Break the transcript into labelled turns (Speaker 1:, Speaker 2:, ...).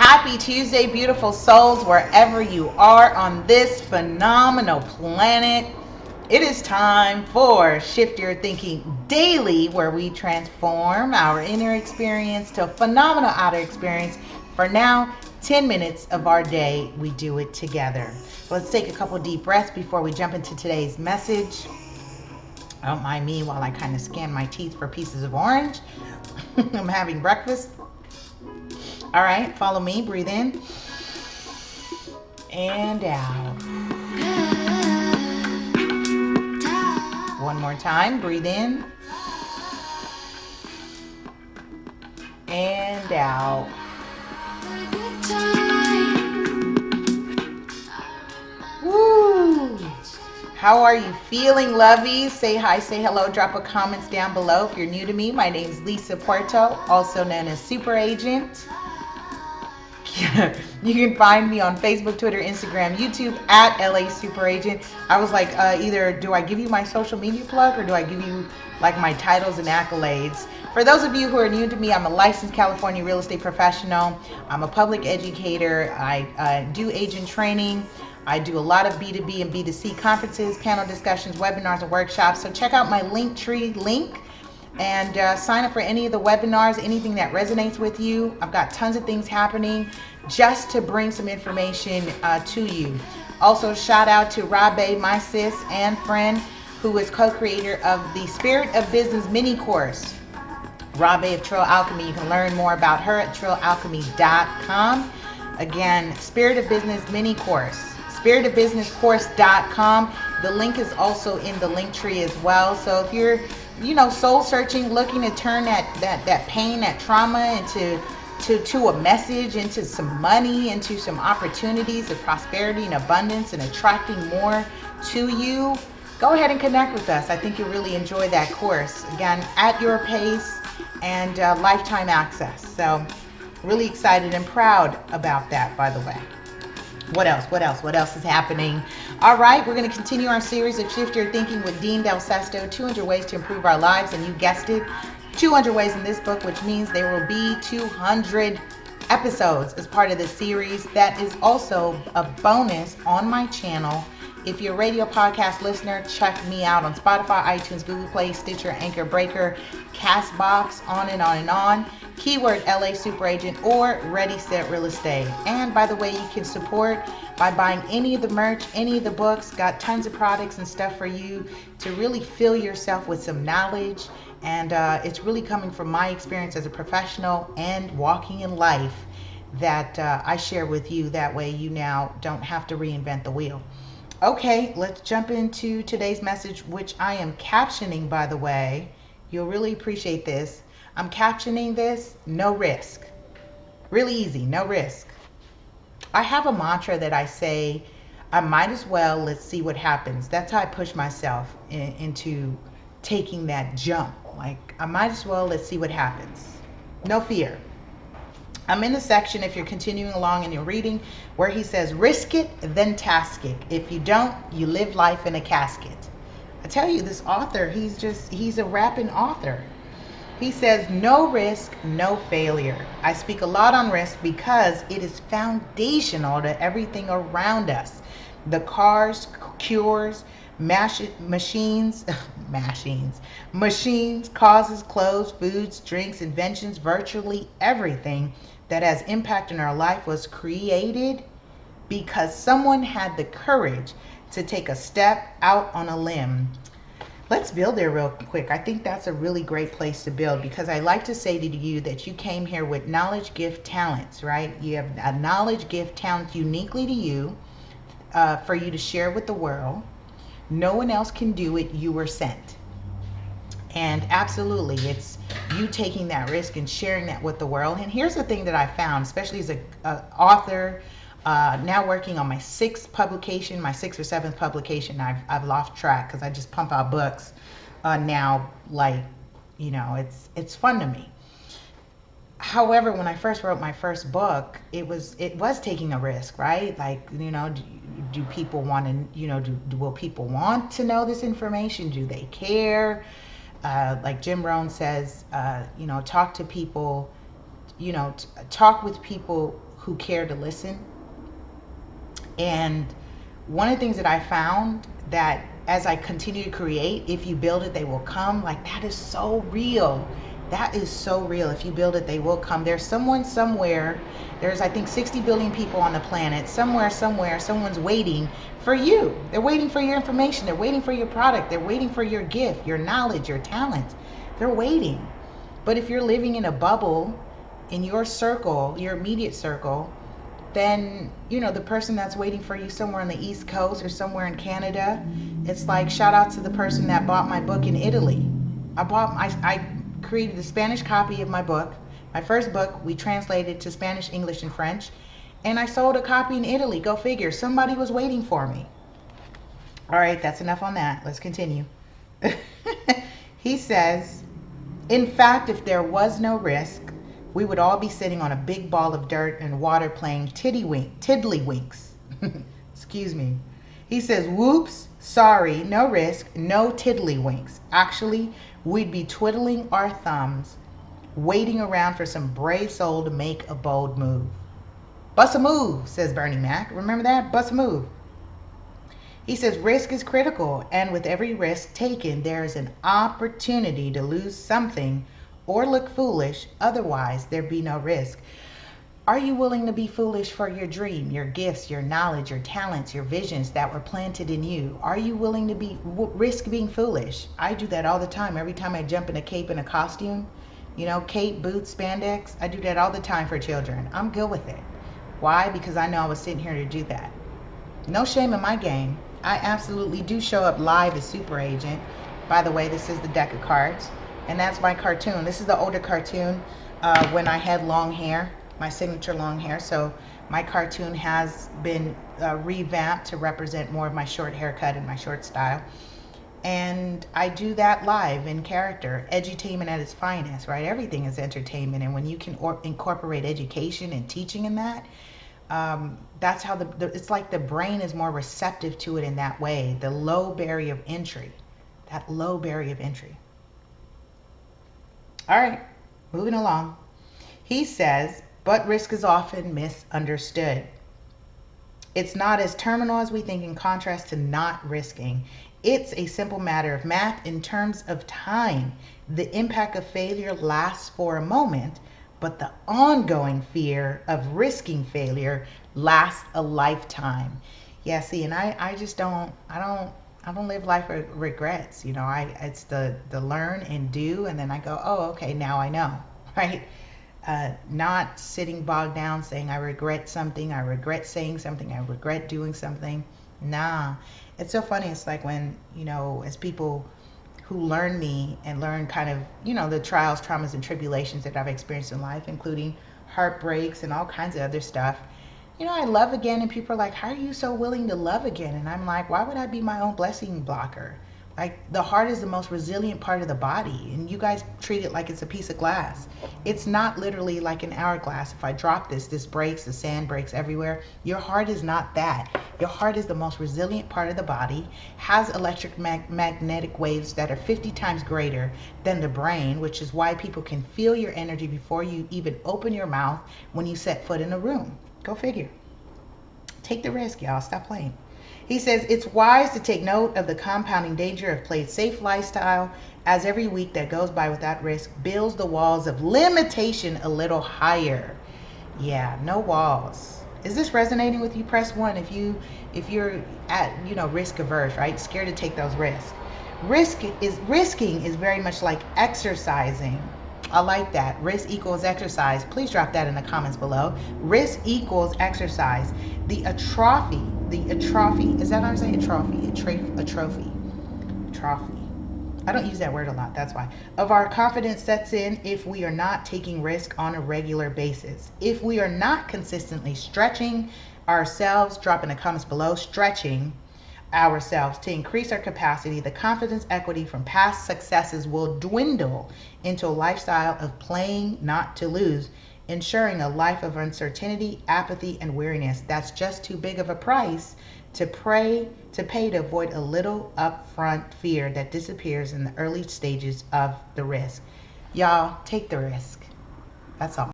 Speaker 1: Happy Tuesday, beautiful souls, wherever you are on this phenomenal planet. It is time for Shift Your Thinking Daily, where we transform our inner experience to a phenomenal outer experience. For now, 10 minutes of our day, we do it together. Let's take a couple deep breaths before we jump into today's message. Don't mind me while I kind of scan my teeth for pieces of orange. I'm having breakfast. All right, follow me. Breathe in and out. One more time. Breathe in and out. Woo! How are you feeling, lovies? Say hi, say hello, drop a comments down below. If you're new to me, my name is Lisa Puerto, also known as Super Agent. You can find me on Facebook, Twitter, Instagram, YouTube at LA Super Agent. I was like, either do I give you my social media plug or do I give you like my titles and accolades? For those of you who are new to me, I'm a licensed California real estate professional. I'm a public educator. I do agent training. I do a lot of B2B and B2C conferences, panel discussions, webinars, and workshops. So check out my Linktree link and sign up for any of the webinars, anything that resonates with you. I've got tons of things happening just to bring some information to you. Also, shout out to Rabe, my sis and friend, who is co-creator of the Spirit of Business miniCourse. Rabe of Trill Alchemy. You can learn more about her at trillalchemy.com. Again, Spirit of Business miniCourse. spiritofbusinesscourse.com. The link is also in the link tree as well. So if you're, soul searching, looking to turn that pain, that trauma into a message, into some money, into some opportunities of prosperity and abundance and attracting more to you, go ahead and connect with us. I think you'll really enjoy that course. Again, at your pace and lifetime access. So really excited and proud about that, by the way. What else is happening? All right, we're going to continue our series of Shift Your Thinking with Dean Del Sesto, 200 ways to improve our lives. And you guessed it, 200 ways in this book, which means there will be 200 episodes as part of the series. That is also a bonus on my channel. If you're a radio podcast listener, check me out on Spotify, iTunes, Google Play, Stitcher, Anchor, Breaker, Castbox, on and on and on. Keyword LA Super Agent or Ready Set Real Estate. And by the way, you can support by buying any of the merch, any of the books. Got tons of products and stuff for you to really fill yourself with some knowledge. And it's really coming from my experience as a professional and walking in life that I share with you. That way you now don't have to reinvent the wheel. Okay, let's jump into today's message, which I am captioning, by the way. You'll really appreciate this. I'm captioning this, no risk. Really easy, no risk. I have a mantra that I say, I might as well, let's see what happens. That's how I push myself into taking that jump. Like, I might as well, let's see what happens. No fear. I'm in the section, if you're continuing along in your reading, where he says, risk it, then task it. If you don't, you live life in a casket. I tell you, this author, he's a rapping author. He says, no risk, no failure. I speak a lot on risk because it is foundational to everything around us. The cars, cures, machines, causes, clothes, foods, drinks, inventions, virtually everything that has impact in our life was created because someone had the courage to take a step out on a limb. Let's build there real quick. I think that's a really great place to build because I like to say to you that you came here with knowledge, gift, talents, right? You have a knowledge, gift, talent uniquely to you for you to share with the world. No one else can do it. You were sent. And absolutely, it's you taking that risk and sharing that with the world. And here's the thing that I found, especially as an author, now working on my sixth or seventh publication. I've lost track because I just pump out books now. Like, it's fun to me. However, when I first wrote my first book, it was taking a risk, right? Like, do people want to, will people want to know this information? Do they care? Like Jim Rohn says, talk to people, talk with people who care to listen. And one of the things that I found, that as I continue to create, if you build it, they will come. Like, that is so real. That is so real. If you build it, they will come. There's someone somewhere. There's, I think, 60 billion people on the planet. Somewhere, someone's waiting for you. They're waiting for your information. They're waiting for your product. They're waiting for your gift, your knowledge, your talent. They're waiting. But if you're living in a bubble, in your circle, your immediate circle, then, you know, the person that's waiting for you somewhere on the East Coast or somewhere in Canada, it's like, shout out to the person that bought my book in Italy. I created the Spanish copy of my book. My first book, we translated to Spanish, English, and French. And I sold a copy in Italy. Go figure. Somebody was waiting for me. All right, that's enough on that. Let's continue. He says, in fact, if there was no risk, we would all be sitting on a big ball of dirt and water playing tiddlywinks. Excuse me. He says, whoops, sorry, no risk, no tiddlywinks. Actually, we'd be twiddling our thumbs, waiting around for some brave soul to make a bold move. Bust a move, says Bernie Mac. Remember that? Bust a move. He says, risk is critical, and with every risk taken, there is an opportunity to lose something or look foolish. Otherwise, there'd be no risk. Are you willing to be foolish for your dream, your gifts, your knowledge, your talents, your visions that were planted in you? Are you willing to risk being foolish? I do that all the time. Every time I jump in a cape and a costume, you know, cape, boots, spandex, I do that all the time for children. I'm good with it. Why? Because I know I was sitting here to do that. No shame in my game. I absolutely do show up live as Super Agent. By the way, this is the deck of cards. And that's my cartoon. This is the older cartoon when I had long hair, my signature long hair. So my cartoon has been revamped to represent more of my short haircut and my short style. And I do that live in character. Edutainment at its finest, right? Everything is entertainment. And when you can incorporate education and teaching in that, that's how it's like the brain is more receptive to it in that way. The low barrier of entry, that low barrier of entry. All right, moving along. He says, but risk is often misunderstood. It's not as terminal as we think, in contrast to not risking. It's a simple matter of math in terms of time. The impact of failure lasts for a moment, but the ongoing fear of risking failure lasts a lifetime. Yeah, see, and I don't live life with regrets. You know, it's the learn and do, and then I go, oh, okay, now I know, right? Not sitting bogged down saying I regret something, I regret saying something, I regret doing something. Nah, it's so funny. It's like when, you know, as people who learn me and learn kind of, you know, the trials, traumas, and tribulations that I've experienced in life, including heartbreaks and all kinds of other stuff. You know, I love again, and people are like, how are you so willing to love again? And I'm like, why would I be my own blessing blocker? Like, the heart is the most resilient part of the body, and you guys treat it like it's a piece of glass. It's not literally like an hourglass. If I drop this breaks, the sand breaks everywhere. Your heart is not that. Your heart is the most resilient part of the body, has electric magnetic waves that are 50 times greater than the brain, which is why people can feel your energy before you even open your mouth when you set foot in a room. Go figure. Take the risk, y'all. Stop playing. He says, it's wise to take note of the compounding danger of play safe lifestyle, as every week that goes by without risk builds the walls of limitation a little higher. Yeah, no walls. Is this resonating with you? Press 1 if you're at, you know, risk averse, right? Scared to take those risks. Risking is very much like exercising. I like that. Risk equals exercise. Please drop that in the comments below. Risk equals exercise. The atrophy, is that how I say atrophy? Atrophy. I don't use that word a lot, that's why. Of our confidence sets in if we are not taking risk on a regular basis. If we are not consistently stretching ourselves, drop in the comments below, stretching ourselves to increase our capacity, the confidence equity from past successes will dwindle into a lifestyle of playing not to lose, ensuring a life of uncertainty, apathy, and weariness. That's just too big of a price to pay to avoid a little upfront fear that disappears in the early stages of the risk. Y'all, take the risk. That's all.